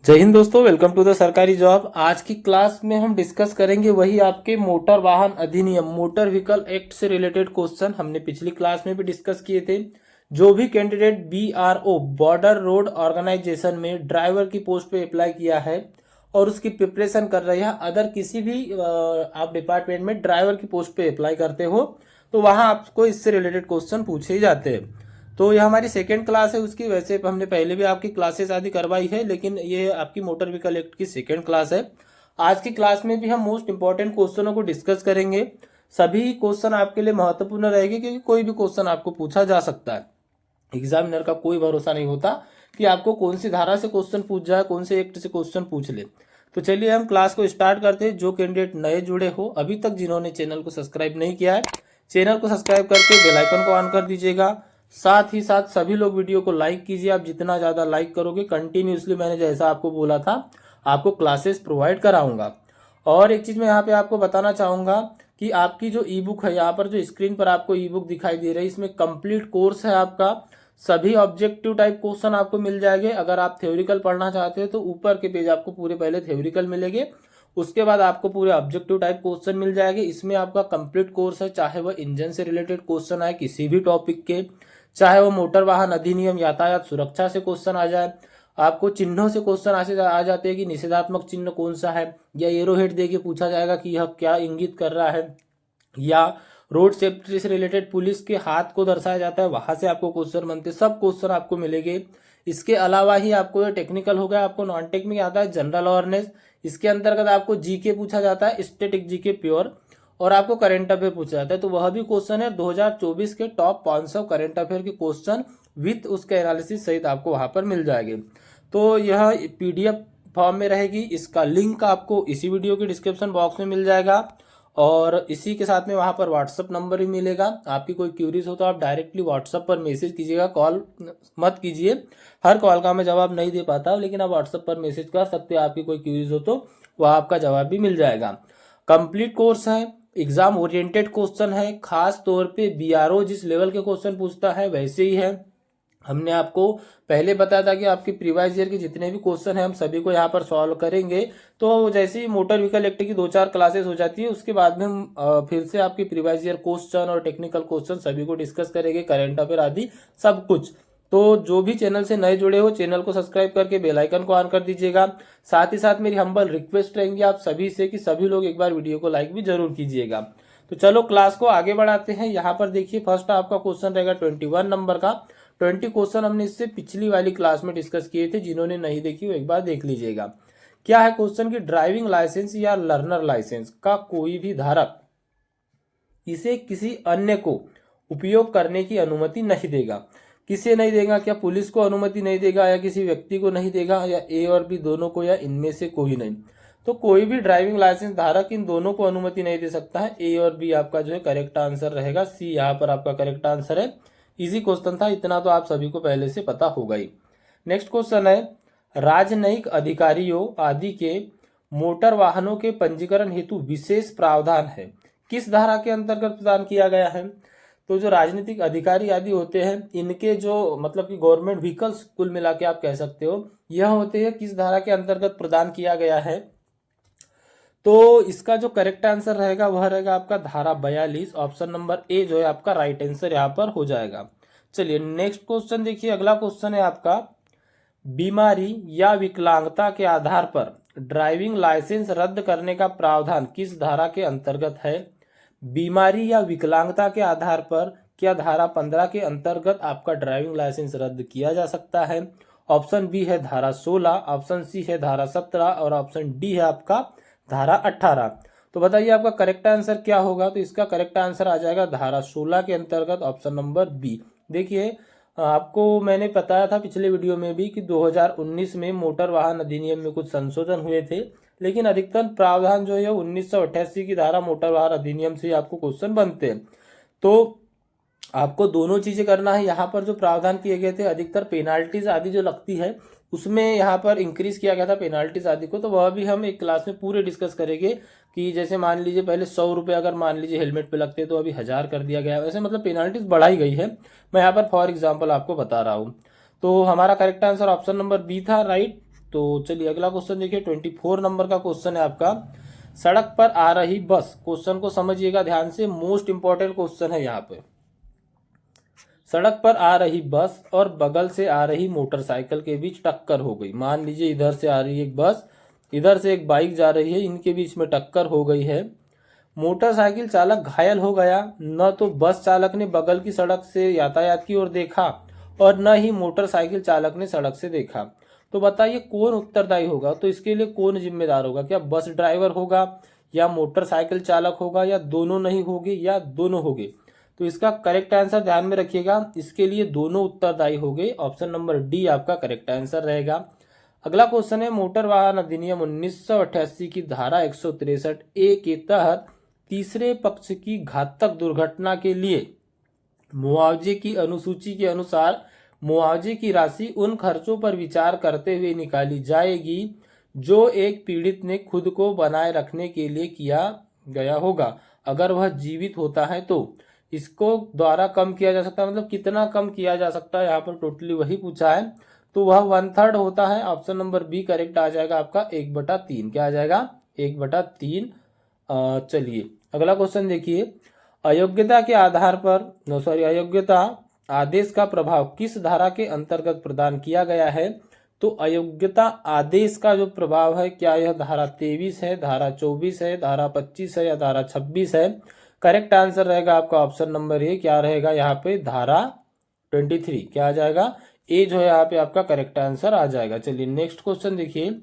जय हिंद दोस्तों, welcome to the सरकारी जॉब। आज की क्लास में हम डिस्कस करेंगे वही आपके मोटर वाहन अधिनियम मोटर व्हीकल एक्ट से रिलेटेड क्वेश्चन हमने पिछली क्लास में भी डिस्कस किए थे। जो भी candidate BRO border road organisation में ड्राइवर की पोस्ट पे अप्लाई किया है और उसकी प्रिपरेशन कर रहे हैं, अदर किसी भी आप डिपार्टमेंट में ड्राइवर की पोस्ट पे अप्लाई करते हो तो वहां आपको इससे रिलेटेड क्वेश्चन पूछे ही जाते हैं। तो यह हमारी सेकेंड क्लास है उसकी। वैसे हमने पहले भी आपकी क्लासेस आदि करवाई है, लेकिन ये आपकी मोटर व्हीकल एक्ट की सेकेंड क्लास है। आज की क्लास में भी हम मोस्ट इंपॉर्टेंट क्वेश्चनों को डिस्कस करेंगे। सभी क्वेश्चन आपके लिए महत्वपूर्ण रहेंगे क्योंकि कोई भी क्वेश्चन आपको पूछा जा सकता है। एग्जामिनर का कोई भरोसा नहीं होता कि आपको कौन सी धारा से क्वेश्चन पूछ जाए, कौन से एक्ट से क्वेश्चन पूछ ले। तो चलिए हम क्लास को स्टार्ट करते हैं। जो कैंडिडेट नए जुड़े हो, अभी तक जिन्होंने चैनल को सब्सक्राइब नहीं किया है, चैनल को सब्सक्राइब करके बेल आइकन को ऑन कर दीजिएगा। साथ ही साथ सभी लोग वीडियो को लाइक कीजिए। आप जितना ज्यादा लाइक करोगे, कंटिन्यूसली मैंने जैसा आपको बोला था आपको क्लासेस प्रोवाइड कराऊंगा। और एक चीज मैं यहाँ पे आपको बताना चाहूंगा कि आपकी जो ई बुक है, यहाँ पर जो स्क्रीन पर आपको ई बुक दिखाई दे रही है, इसमें कंप्लीट कोर्स है आपका। सभी ऑब्जेक्टिव टाइप क्वेश्चन आपको मिल जाएंगे। अगर आप थ्योरिकल पढ़ना चाहते हो तो ऊपर के पेज आपको पूरे पहले थ्योरिकल मिलेंगे, उसके बाद आपको पूरे ऑब्जेक्टिव टाइप क्वेश्चन मिल जाएंगे। इसमें आपका कंप्लीट कोर्स है, चाहे वह इंजन से रिलेटेड क्वेश्चन आए किसी भी टॉपिक के, चाहे वो मोटर वाहन अधिनियम यातायात सुरक्षा से क्वेश्चन आ जाए, आपको चिन्हों से क्वेश्चन आ जाते हैं कि निषेधात्मक चिन्ह कौन सा है, या एरो हेड दे के पूछा जाएगा कि यह क्या इंगित कर रहा है, या रोड सेफ्टी से रिलेटेड पुलिस के हाथ को दर्शाया जाता है, वहां से आपको क्वेश्चन बनते, सब क्वेश्चन आपको मिलेंगे। इसके अलावा ही आपको ये टेक्निकल हो गया, आपको नॉन टेक में आता है जनरल अवेयरनेस। इसके अंतर्गत आपको जीके पूछा जाता है, स्टैटिक जीके प्योर, और आपको करंट अफेयर पूछा जाता है। तो वह भी क्वेश्चन है 2024 के टॉप 500 करंट अफेयर के क्वेश्चन विथ उसके एनालिसिस सहित आपको वहां पर मिल जाएंगे। तो यह PDF फॉर्म में रहेगी। इसका लिंक आपको इसी वीडियो के डिस्क्रिप्शन बॉक्स में मिल जाएगा, और इसी के साथ में वहां पर व्हाट्सअप नंबर भी मिलेगा। आपकी कोई क्यूरीज हो तो आप डायरेक्टली व्हाट्सअप पर मैसेज कीजिएगा, कॉल मत कीजिए। हर कॉल का मैं जवाब नहीं दे पाता, लेकिन आप व्हाट्सअप पर मैसेज कर सकते हो। आपकी कोई क्यूरीज हो तो वह आपका जवाब भी मिल जाएगा। कंप्लीट कोर्स है, एग्जाम ओरिएंटेड क्वेश्चन है। खास तौर पे BRO जिस लेवल के क्वेश्चन पूछता है वैसे ही है। हमने आपको पहले बताया था कि आपके प्रीवियस ईयर के जितने भी क्वेश्चन हैं हम सभी को यहाँ पर सॉल्व करेंगे। तो जैसे ही मोटर व्हीकल एक्ट की 2-4 क्लासेस हो जाती है, उसके बाद में हम फिर से आपके प्रीवियस ईयर क्वेश्चन और टेक्निकल क्वेश्चन सभी को डिस्कस करेंगे, करंट अफेयर आदि सब कुछ। तो जो भी चैनल से नए जुड़े हो, चैनल को सब्सक्राइब करके बेल आइकन को ऑन कर दीजिएगा। साथ ही साथ मेरी हम्बल रिक्वेस्ट रहेंगी आप सभी से कि सभी लोग एक बार वीडियो को लाइक भी जरूर कीजिएगा। तो चलो क्लास को आगे बढ़ाते हैं। यहाँ पर देखिए फर्स्ट आपका क्वेश्चन रहेगा 21 नंबर का। 20 क्वेश्चन हमने इससे पिछली वाली क्लास में डिस्कस किए थे, जिन्होंने नहीं देखी वो एक बार देख लीजिएगा। क्या है क्वेश्चन की ड्राइविंग लाइसेंस या लर्नर लाइसेंस का कोई भी धारक इसे किसी अन्य को उपयोग करने की अनुमति नहीं देगा। किसे नहीं देगा? क्या पुलिस को अनुमति नहीं देगा, या किसी व्यक्ति को नहीं देगा, या A और B दोनों को, या इनमें से कोई नहीं? तो कोई भी ड्राइविंग लाइसेंस धारक इन दोनों को अनुमति नहीं दे सकता है। A और B आपका जो है करेक्ट आंसर रहेगा। C यहाँ पर आपका करेक्ट आंसर है। इजी क्वेश्चन था, इतना तो आप सभी को पहले से पता होगा ही। नेक्स्ट क्वेश्चन है, राजनयिक अधिकारियों आदि के मोटर वाहनों के पंजीकरण हेतु विशेष प्रावधान है, किस धारा के अंतर्गत प्रदान किया गया है? तो जो राजनीतिक अधिकारी आदि होते हैं, इनके जो मतलब कि गवर्नमेंट व्हीकल्स कुल मिला के आप कह सकते हो, यह होते हैं किस धारा के अंतर्गत प्रदान किया गया है? तो इसका जो करेक्ट आंसर रहेगा वह रहेगा आपका धारा 42। ऑप्शन नंबर A जो है आपका राइट आंसर यहाँ पर हो जाएगा। चलिए नेक्स्ट क्वेश्चन देखिए। अगला क्वेश्चन है आपका, बीमारी या विकलांगता के आधार पर ड्राइविंग लाइसेंस रद्द करने का प्रावधान किस धारा के अंतर्गत है? बीमारी या विकलांगता के आधार पर क्या धारा 15 के अंतर्गत आपका ड्राइविंग लाइसेंस रद्द किया जा सकता है? ऑप्शन B है धारा 16, ऑप्शन C है धारा 17, और ऑप्शन D है आपका धारा 18। तो बताइए आपका करेक्ट आंसर क्या होगा? तो इसका करेक्ट आंसर आ जाएगा धारा 16 के अंतर्गत ऑप्शन नंबर B। देखिए आपको मैंने बताया था पिछले वीडियो में भी कि 2019 में मोटर वाहन अधिनियम में कुछ संशोधन हुए थे, लेकिन अधिकतर प्रावधान जो है 1988 की धारा मोटर वाहन अधिनियम से आपको क्वेश्चन बनते हैं। तो आपको दोनों चीजें करना है। यहाँ पर जो प्रावधान किए गए थे, अधिकतर पेनाल्टीज आदि जो लगती है उसमें यहाँ पर इंक्रीज किया गया था पेनाल्टीज आदि को। तो वह भी हम एक क्लास में पूरे डिस्कस करेंगे कि जैसे मान लीजिए पहले 100 रुपये अगर मान लीजिए हेलमेट पे लगते तो अभी 1000 कर दिया गया है। वैसे मतलब पेनाल्टीज बढ़ाई गई है। मैं यहाँ पर फॉर एग्जाम्पल आपको बता रहा हूँ। तो हमारा correct answer option number B था, राइट। तो चलिए अगला क्वेश्चन देखिए, 24 नंबर का क्वेश्चन है आपका। सड़क पर आ रही बस, क्वेश्चन को समझिएगा ध्यान से, मोस्ट इंपॉर्टेंट क्वेश्चन है यहाँ पे। सड़क पर आ रही बस और बगल से आ रही मोटरसाइकिल के बीच टक्कर हो गई। मान लीजिए इधर से आ रही है एक बस, इधर से एक बाइक जा रही है, इनके बीच में टक्कर हो गई है। मोटरसाइकिल चालक घायल हो गया। न तो बस चालक ने बगल की सड़क से यातायात की ओर देखा और न ही मोटरसाइकिल चालक ने सड़क से देखा। तो बताइए कौन उत्तरदायी होगा? तो इसके लिए कौन जिम्मेदार होगा? क्या बस ड्राइवर होगा या मोटरसाइकिल चालक होगा या दोनों नहीं होंगे या दोनों होंगे? तो इसका करेक्ट आंसर ध्यान में रखिएगा, इसके लिए दोनों उत्तरदायी होंगे। ऑप्शन नंबर डी आपका करेक्ट आंसर रहेगा। अगला क्वेश्चन है, मोटर वाहन अधिनियम 1988 की धारा 163A के तहत तीसरे पक्ष की घातक दुर्घटना के लिए मुआवजे की अनुसूची के अनुसार मुआवजे की राशि उन खर्चों पर विचार करते हुए निकाली जाएगी जो एक पीड़ित ने खुद को बनाए रखने के लिए किया गया होगा। अगर वह जीवित होता है तो इसको द्वारा कम किया जा सकता है, मतलब कितना कम किया जा सकता है, यहाँ पर टोटली वही पूछा है। तो वह 1/3 होता है। ऑप्शन नंबर बी करेक्ट आ जाएगा आपका 1/3। क्या आ जाएगा? 1/3। चलिए अगला क्वेश्चन देखिए, अयोग्यता के आधार पर अयोग्यता आदेश का प्रभाव किस धारा के अंतर्गत प्रदान किया गया है? तो अयोग्यता आदेश का जो प्रभाव है, क्या यह धारा 23 है, धारा 24 है, धारा 25 है या धारा 26 है? करेक्ट आंसर रहेगा आपका ऑप्शन नंबर ए। क्या रहेगा यहाँ पे? धारा 23। क्या आ जाएगा? ए जो है यहाँ पे आपका करेक्ट आंसर आ जाएगा। चलिए नेक्स्ट क्वेश्चन देखिए,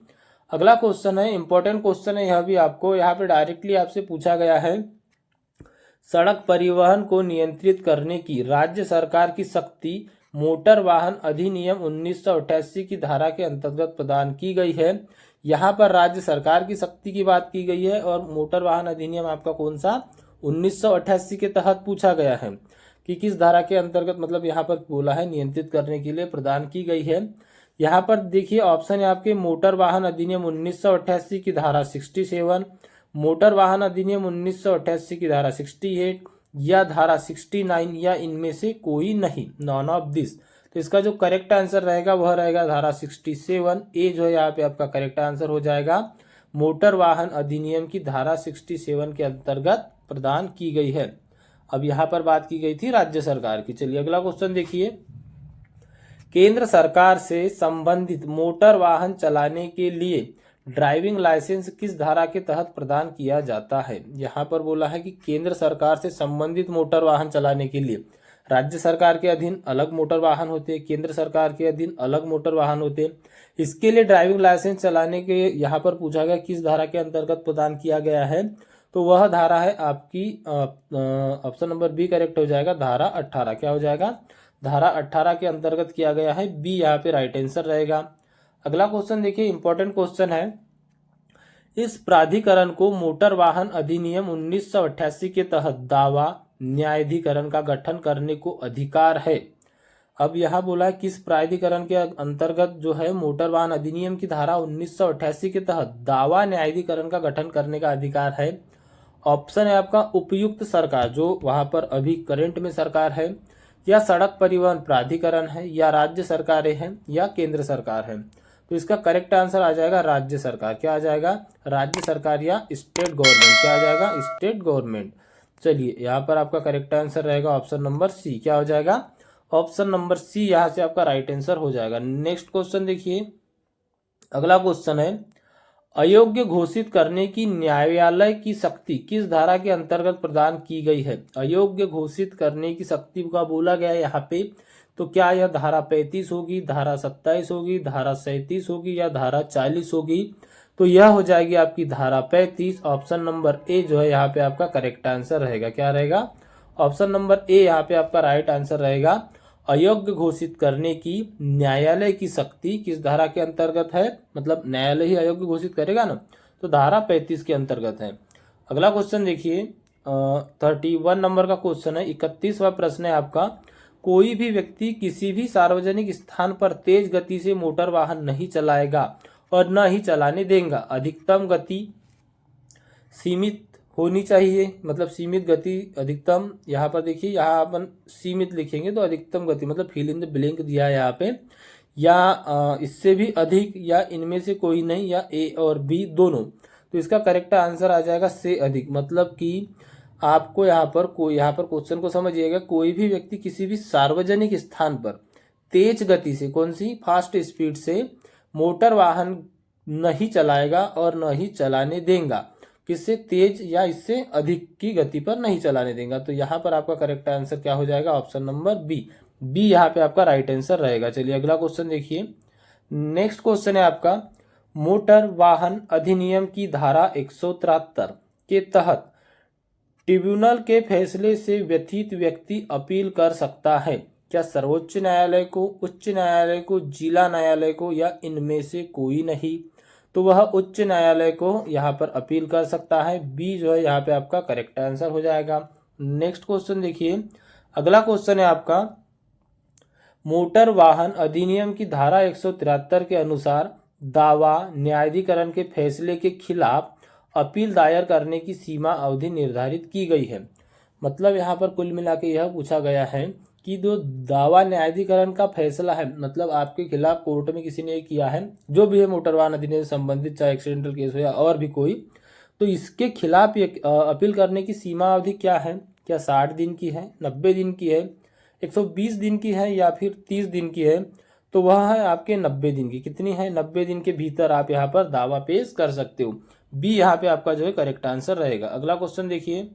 अगला क्वेश्चन है, इंपॉर्टेंट क्वेश्चन है, यह भी आपको यहाँ पे डायरेक्टली आपसे पूछा गया है। सड़क परिवहन को नियंत्रित करने की राज्य सरकार की शक्ति मोटर वाहन अधिनियम 1988 की धारा के अंतर्गत प्रदान की गई है। यहाँ पर राज्य सरकार की शक्ति की बात की गई है और मोटर वाहन अधिनियम आपका कौन सा? 1988 के तहत पूछा गया है कि किस धारा के अंतर्गत, मतलब यहाँ पर बोला है नियंत्रित करने के लिए प्रदान की गई है। यहाँ पर देखिए ऑप्शन है आपके, मोटर वाहन अधिनियम 1988 की धारा 67, मोटर वाहन अधिनियम 1988 की धारा 68 या धारा 69 या इनमें से कोई नहीं, नॉन ऑफ दिस। तो इसका जो करेक्ट आंसर रहेगा वह रहेगा धारा 67। ए जो है यहाँ पे आपका करेक्ट आंसर हो जाएगा। मोटर वाहन अधिनियम की धारा 67 के अंतर्गत प्रदान की गई है। अब यहाँ पर बात की गई थी राज्य सरकार की। चलिए अगला क्वेश्चन देखिए, केंद्र सरकार से संबंधित मोटर वाहन चलाने के लिए ड्राइविंग लाइसेंस किस धारा के तहत प्रदान किया जाता है? यहाँ पर बोला है कि केंद्र सरकार से संबंधित मोटर वाहन चलाने के लिए राज्य सरकार के अधीन अलग मोटर वाहन होते हैं, केंद्र सरकार के अधीन अलग मोटर वाहन होते हैं। इसके लिए ड्राइविंग लाइसेंस चलाने के यहाँ पर पूछा गया किस धारा के अंतर्गत प्रदान किया गया है? तो वह धारा है आपकी ऑप्शन नंबर बी करेक्ट हो जाएगा, धारा 18। क्या हो जाएगा? धारा 18 के अंतर्गत किया गया है। बी यहाँ पे राइट आंसर रहेगा। अगला क्वेश्चन देखिए, इंपॉर्टेंट क्वेश्चन है, इस प्राधिकरण को मोटर वाहन अधिनियम 1988 के तहत दावा न्यायाधिकरण का गठन करने को अधिकार है। अब यहाँ बोला है किस प्राधिकरण के अंतर्गत जो है मोटर वाहन अधिनियम की धारा 1988 के तहत दावा न्यायाधिकरण का गठन करने का अधिकार है। ऑप्शन है आपका उपयुक्त सरकार, जो वहां पर अभी करंट में सरकार है, या सड़क परिवहन प्राधिकरण है, या राज्य सरकारें हैं, या केंद्र सरकार है। तो इसका करेक्ट आंसर आ जाएगा राज्य सरकार। क्या आ जाएगा? राज्य सरकार या स्टेट गवर्नमेंट। क्या आ जाएगा? State government. चलिए यहाँ पर आपका करेक्ट आंसर रहेगा ऑप्शन नंबर सी। क्या हो जाएगा? ऑप्शन नंबर सी यहाँ से आपका राइट आंसर हो जाएगा। नेक्स्ट क्वेश्चन देखिए, अगला क्वेश्चन है, अयोग्य घोषित करने की न्यायालय की शक्ति किस धारा के अंतर्गत प्रदान की गई है? अयोग्य घोषित करने की शक्ति का बोला गया है यहाँ पे। तो क्या यह धारा 35 होगी, धारा 27 होगी, धारा 37 होगी या धारा 40 होगी? तो यह हो जाएगी आपकी धारा 35। ऑप्शन नंबर ए जो है यहाँ पे आपका करेक्ट आंसर रहेगा। क्या रहेगा? ऑप्शन नंबर ए यहाँ पे आपका राइट आंसर रहेगा। अयोग्य घोषित करने की न्यायालय की शक्ति किस धारा के अंतर्गत है? मतलब न्यायालय ही अयोग्य घोषित करेगा ना, तो धारा 35 के अंतर्गत है। अगला क्वेश्चन देखिए, 31 नंबर का क्वेश्चन है, 31वां प्रश्न है आपका, कोई भी व्यक्ति किसी भी सार्वजनिक स्थान पर तेज गति से मोटर वाहन नहीं चलाएगा और न ही चलाने देगा। अधिकतम गति सीमित होनी चाहिए, मतलब सीमित गति अधिकतम, यहाँ पर देखिए यहाँ अपन सीमित लिखेंगे तो अधिकतम गति मतलब फिल इन द ब्लैंक दिया है यहाँ पे, या इससे भी अधिक या इनमें से कोई नहीं या ए और बी दोनों। तो इसका करेक्ट आंसर आ जाएगा से अधिक। मतलब कि आपको यहाँ पर क्वेश्चन को समझिएगा, कोई भी व्यक्ति किसी भी सार्वजनिक स्थान पर तेज गति से, कौन सी, फास्ट स्पीड से मोटर वाहन नहीं चलाएगा और न ही चलाने देगा। किससे, तेज या इससे अधिक की गति पर नहीं चलाने देगा। तो यहाँ पर आपका करेक्ट आंसर क्या हो जाएगा, ऑप्शन नंबर बी। बी यहाँ पे आपका राइट आंसर रहेगा। चलिए अगला क्वेश्चन देखिए। नेक्स्ट क्वेश्चन है आपका, मोटर वाहन अधिनियम की धारा 173 के तहत ट्रिब्यूनल के फैसले से व्यथित व्यक्ति अपील कर सकता है। क्या सर्वोच्च न्यायालय को, उच्च न्यायालय को, जिला न्यायालय को या इनमें से कोई नहीं? तो वह उच्च न्यायालय को यहाँ पर अपील कर सकता है। बी जो है यहाँ पे आपका करेक्ट आंसर हो जाएगा। नेक्स्ट क्वेश्चन देखिए। अगला क्वेश्चन है आपका, मोटर वाहन अधिनियम की धारा 173 के अनुसार दावा न्यायाधिकरण के फैसले के खिलाफ अपील दायर करने की सीमा अवधि निर्धारित की गई है। मतलब यहाँ पर कुल मिला के यह पूछा गया है कि जो दावा न्यायाधिकरण का फैसला है, मतलब आपके खिलाफ कोर्ट में किसी ने किया है, जो भी है मोटर वाहन अधिनियम से संबंधित, चाहे एक्सीडेंटल केस हो या और भी कोई, तो इसके खिलाफ अपील करने की सीमा अवधि क्या है? क्या 60 दिन की है, 90 दिन की है, 120 दिन की है या फिर 30 दिन की है? तो वह है आपके 90 दिन की। कितनी है? 90 दिन के भीतर आप यहाँ पर दावा पेश कर सकते हो। बी यहाँ पे आपका जो है करेक्ट आंसर रहेगा। अगला क्वेश्चन देखिए।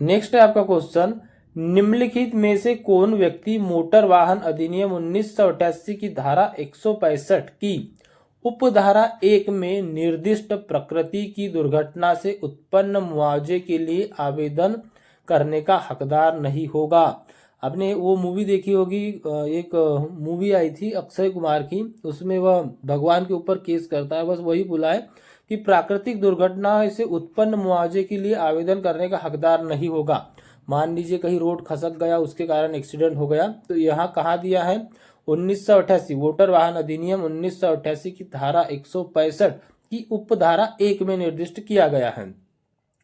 नेक्स्ट है आपका क्वेश्चन, निम्नलिखित में से कौन व्यक्ति मोटर वाहन अधिनियम 1988 की धारा 165 की उपधारा 1 में निर्दिष्ट प्रकृति की दुर्घटना से उत्पन्न मुआवजे के लिए आवेदन करने का हकदार नहीं होगा? आपने वो मूवी देखी होगी, एक मूवी आई थी अक्षय कुमार की, उसमें वह भगवान के ऊपर केस करता है। बस वही बोला है कि प्राकृतिक दुर्घटना से उत्पन्न मुआवजे के लिए आवेदन करने का हकदार नहीं होगा। मान लीजिए कहीं रोड खसक गया, उसके कारण एक्सीडेंट हो गया, तो यहाँ कहाँ दिया है? 1988 मोटर वाहन अधिनियम 1988 की धारा 165 की उपधारा 1 में निर्दिष्ट किया गया है।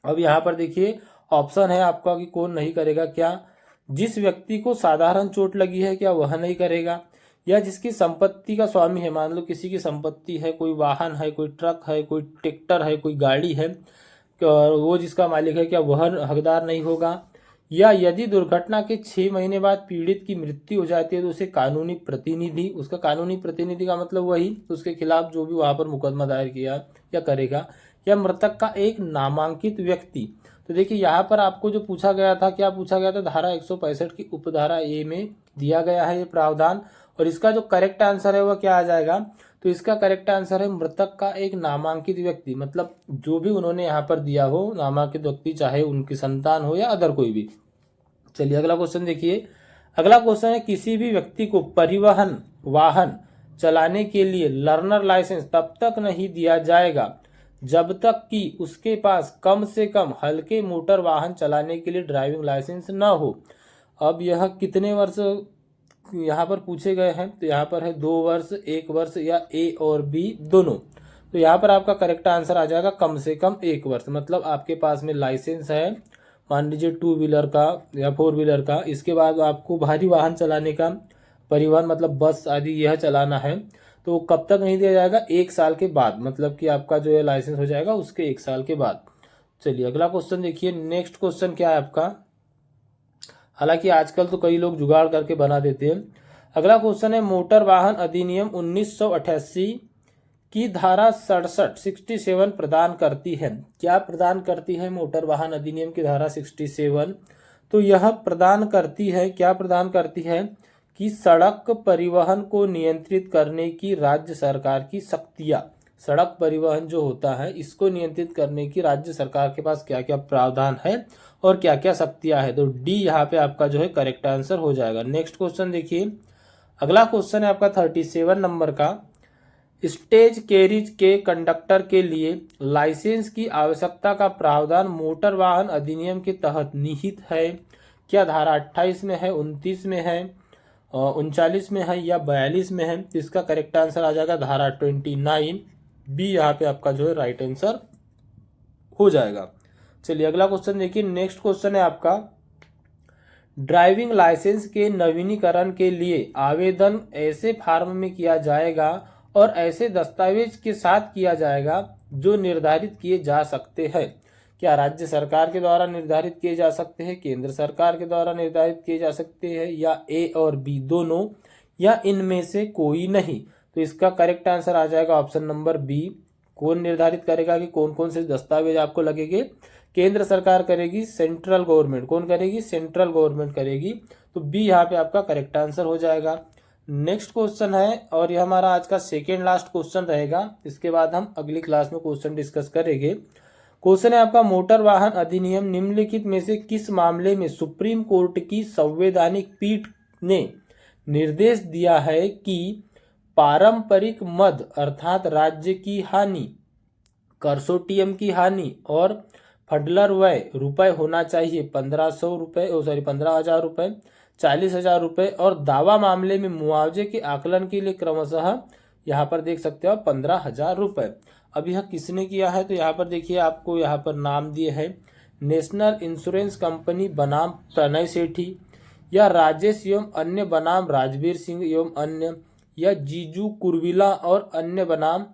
अब यहाँ पर देखिए ऑप्शन है आपका कि कौन नहीं करेगा। क्या जिस व्यक्ति को साधारण चोट लगी है क्या वह नहीं करेगा? या जिसकी संपत्ति का स्वामी है, मान लो किसी की संपत्ति है, कोई वाहन है, कोई ट्रक है, कोई ट्रैक्टर है, कोई गाड़ी है, वो जिसका मालिक है, क्या वह हकदार नहीं होगा? या यदि दुर्घटना के 6 महीने बाद पीड़ित की मृत्यु हो जाती है तो उसे कानूनी प्रतिनिधि, उसका कानूनी प्रतिनिधि का मतलब वही, उसके खिलाफ जो भी वहां पर मुकदमा दायर किया या करेगा, या मृतक का एक नामांकित व्यक्ति। तो देखिए यहाँ पर आपको जो पूछा गया था, क्या पूछा गया था? धारा 165 की उपधारा ए में दिया गया है ये प्रावधान, और इसका जो करेक्ट आंसर है वह क्या आ जाएगा? तो इसका करेक्ट आंसर है मृतक का एक नामांकित व्यक्ति। मतलब जो भी उन्होंने यहाँ पर दिया हो नामांकित व्यक्ति, चाहे उनकी संतान हो या अदर कोई भी। चलिए अगला क्वेश्चन देखिए। अगला क्वेश्चन है, किसी भी व्यक्ति को परिवहन वाहन चलाने के लिए लर्नर लाइसेंस तब तक नहीं दिया जाएगा जब तक कि उसके पास कम से कम हल्के मोटर वाहन चलाने के लिए ड्राइविंग लाइसेंस न हो। अब यह कितने वर्ष यहाँ पर पूछे गए हैं? तो यहाँ पर है 2 वर्ष, 1 वर्ष या ए और बी दोनों। तो यहाँ पर आपका करेक्ट आंसर आ जाएगा कम से कम 1 वर्ष। मतलब आपके पास में लाइसेंस है, मान लीजिए 2 व्हीलर का या 4 व्हीलर का, इसके बाद आपको भारी वाहन चलाने का, परिवहन मतलब बस आदि यह चलाना है, तो कब तक नहीं दिया जाएगा? 1 साल के बाद। मतलब कि आपका जो है लाइसेंस हो जाएगा उसके 1 साल के बाद। चलिए अगला क्वेश्चन देखिए। नेक्स्ट क्वेश्चन क्या है आपका? हालांकि आजकल तो कई लोग जुगाड़ करके बना देते हैं। अगला क्वेश्चन है, मोटर वाहन अधिनियम 1988 की धारा 67 प्रदान करती है। क्या प्रदान करती है मोटर वाहन अधिनियम की धारा 67? तो यह प्रदान करती है, क्या प्रदान करती है कि सड़क परिवहन को नियंत्रित करने की राज्य सरकार की शक्तियां, सड़क परिवहन जो होता है इसको नियंत्रित करने की राज्य सरकार के पास क्या क्या प्रावधान है और क्या क्या शक्तियां है। तो डी यहाँ पे आपका जो है करेक्ट आंसर हो जाएगा। नेक्स्ट क्वेश्चन देखिए। अगला क्वेश्चन है आपका 37 नंबर का, स्टेज कैरिज के कंडक्टर के लिए लाइसेंस की आवश्यकता का प्रावधान मोटर वाहन अधिनियम के तहत निहित है। क्या धारा 28 में है, 29 में है, 39 में है या 42 में है? तो इसका करेक्ट आंसर आ जाएगा धारा 29। बी यहाँ पे आपका जो है राइट आंसर हो जाएगा। चलिए अगला क्वेश्चन देखिए। नेक्स्ट क्वेश्चन है आपका, ड्राइविंग लाइसेंस के नवीनीकरण के लिए आवेदन ऐसे फॉर्म में किया जाएगा और ऐसे दस्तावेज के साथ किया जाएगा जो निर्धारित किए जा सकते हैं। क्या राज्य सरकार के द्वारा निर्धारित किए जा सकते हैं, केंद्र सरकार के द्वारा निर्धारित किए जा सकते हैं, या ए और बी दोनों, या इनमें से कोई नहीं। तो इसका करेक्ट आंसर आ जाएगा ऑप्शन नंबर बी। कौन निर्धारित करेगा कि कौन कौन से दस्तावेज आपको लगेंगे? केंद्र सरकार करेगी, सेंट्रल गवर्नमेंट। कौन करेगी? सेंट्रल गवर्नमेंट करेगी। तो बी यहाँ पे आपका करेक्ट आंसर हो जाएगा। नेक्स्ट क्वेश्चन है, और यह हमारा आज का सेकेंड लास्ट क्वेश्चन रहेगा। इसके बाद हम अगली क्लास में क्वेश्चन डिस्कस करेंगे। क्वेश्चन है आपका, मोटर वाहन अधिनियम निम्नलिखित में से किस मामले में सुप्रीम कोर्ट की संवैधानिक पीठ ने निर्देश दिया है कि पारंपरिक मद अर्थात राज्य की हानि, कंसोर्टियम की हानि और फडलर व्यय रुपए होना चाहिए 1500 रुपए, 15,000 रुपए, 40,000 रुपए, और दावा मामले में मुआवजे के आकलन के लिए क्रमशः यहाँ पर देख सकते हो 15,000 रुपए। अब यह किसने किया है? तो यहाँ पर देखिए, आपको यहाँ पर नाम दिए है नेशनल इंश्योरेंस कंपनी बनाम प्रणय सेठी, या राजेश एवं अन्य बनाम राजवीर सिंह एवं अन्य, या जीजू कुरविला और अन्य बनाम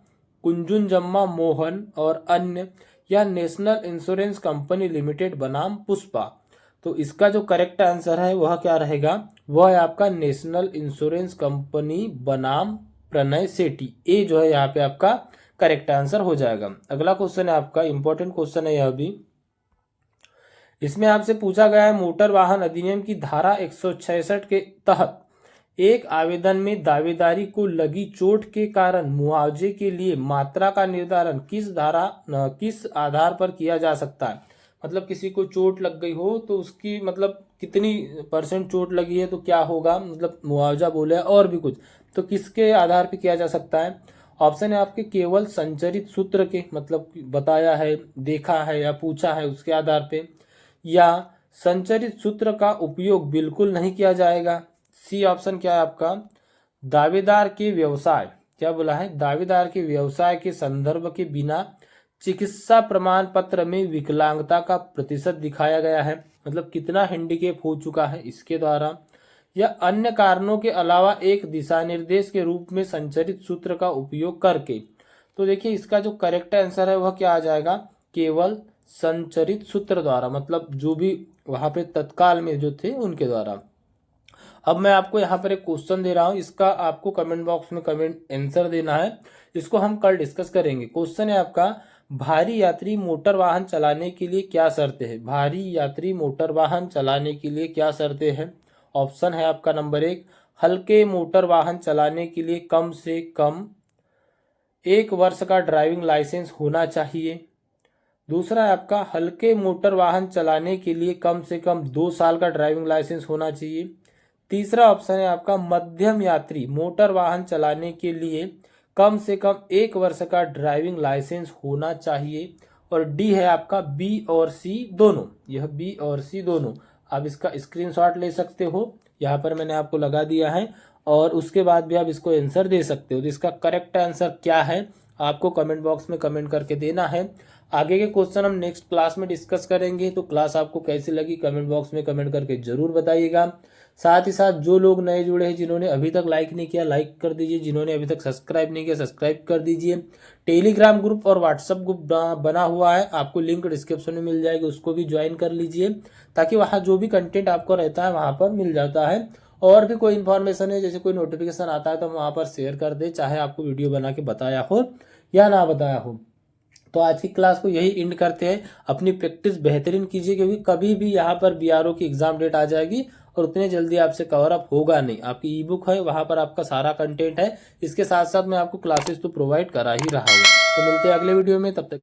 कुंजुनजम्मा मोहन और अन्य, या नेशनल इंश्योरेंस कंपनी लिमिटेड बनाम पुष्पा। तो इसका जो करेक्ट आंसर है वह क्या रहेगा? वह है आपका नेशनल इंश्योरेंस कंपनी बनाम प्रणय सेठी। ए जो है यहाँ पे आपका करेक्ट आंसर हो जाएगा। अगला क्वेश्चन है आपका, इंपॉर्टेंट क्वेश्चन है यह भी। इसमें आपसे पूछा गया है, मोटर वाहन अधिनियम की धारा 166 के तहत एक आवेदन में दावेदारी को लगी चोट के कारण मुआवजे के लिए मात्रा का निर्धारण किस आधार पर किया जा सकता है? मतलब किसी को चोट लग गई हो तो उसकी मतलब कितनी % चोट लगी है तो क्या होगा, मतलब मुआवजा बोले और भी कुछ, तो किसके आधार पर किया जा सकता है? ऑप्शन है आपके केवल संचरित सूत्र के, मतलब बताया है, देखा है या पूछा है उसके आधार पे, या संचरित सूत्र का उपयोग बिल्कुल नहीं किया जाएगा। सी ऑप्शन क्या है आपका? दावेदार के व्यवसाय, क्या बोला है? दावेदार के व्यवसाय के संदर्भ के बिना चिकित्सा प्रमाण पत्र में विकलांगता का प्रतिशत दिखाया गया है, मतलब कितना हैंडीकेप हो चुका है इसके द्वारा, या अन्य कारणों के अलावा एक दिशा निर्देश के रूप में संचरित सूत्र का उपयोग करके। तो देखिए इसका जो करेक्ट आंसर है वह क्या आ जाएगा? केवल संचरित सूत्र द्वारा, मतलब जो भी वहां पे तत्काल में जो थे उनके द्वारा। अब मैं आपको यहाँ पर एक क्वेश्चन दे रहा हूँ, इसका आपको कमेंट बॉक्स में कमेंट आंसर देना है। इसको हम कल डिस्कस करेंगे। क्वेश्चन है आपका, भारी यात्री मोटर वाहन चलाने के लिए क्या शर्तें हैं? भारी यात्री मोटर वाहन चलाने के लिए क्या शर्तें हैं? ऑप्शन है आपका नंबर 1, हल्के मोटर वाहन चलाने के लिए कम से कम 1 वर्ष का ड्राइविंग लाइसेंस होना चाहिए। दूसरा है आपका, हल्के मोटर वाहन चलाने के लिए कम से कम 2 साल का ड्राइविंग लाइसेंस होना चाहिए। तीसरा ऑप्शन है आपका, मध्यम यात्री मोटर वाहन चलाने के लिए कम से कम 1 वर्ष का ड्राइविंग लाइसेंस होना चाहिए। और डी है आपका बी और सी दोनों। यह बी और सी दोनों, आप इसका स्क्रीनशॉट ले सकते हो, यहाँ पर मैंने आपको लगा दिया है, और उसके बाद भी आप इसको आंसर दे सकते हो। तो इसका करेक्ट आंसर क्या है आपको कमेंट बॉक्स में कमेंट करके देना है। आगे के क्वेश्चन हम नेक्स्ट क्लास में डिस्कस करेंगे। तो क्लास आपको कैसी लगी कमेंट बॉक्स में कमेंट करके जरूर बताइएगा। साथ ही साथ जो लोग नए जुड़े हैं, जिन्होंने अभी तक लाइक नहीं किया लाइक कर दीजिए, जिन्होंने अभी तक सब्सक्राइब नहीं किया सब्सक्राइब कर दीजिए। टेलीग्राम ग्रुप और व्हाट्सएप ग्रुप बना हुआ है, आपको लिंक डिस्क्रिप्शन में मिल जाएगी, उसको भी ज्वाइन कर लीजिए, ताकि वहाँ जो भी कंटेंट आपको रहता है वहाँ पर मिल जाता है। और भी कोई इन्फॉर्मेशन है, जैसे कोई नोटिफिकेशन आता है तो हम वहाँ पर शेयर कर दे, चाहे आपको वीडियो बना के बताया हो या ना बताया हो। तो आज की क्लास को यही एंड करते हैं। अपनी प्रैक्टिस बेहतरीन कीजिए, क्योंकि कभी भी यहाँ पर बीआरओ की एग्जाम डेट आ जाएगी और उतने जल्दी आपसे कवर अप होगा नहीं। आपकी ई बुक है, वहाँ पर आपका सारा कंटेंट है। इसके साथ साथ मैं आपको क्लासेस तो प्रोवाइड करा ही रहा हूँ। तो मिलते हैं अगले वीडियो में, तब तक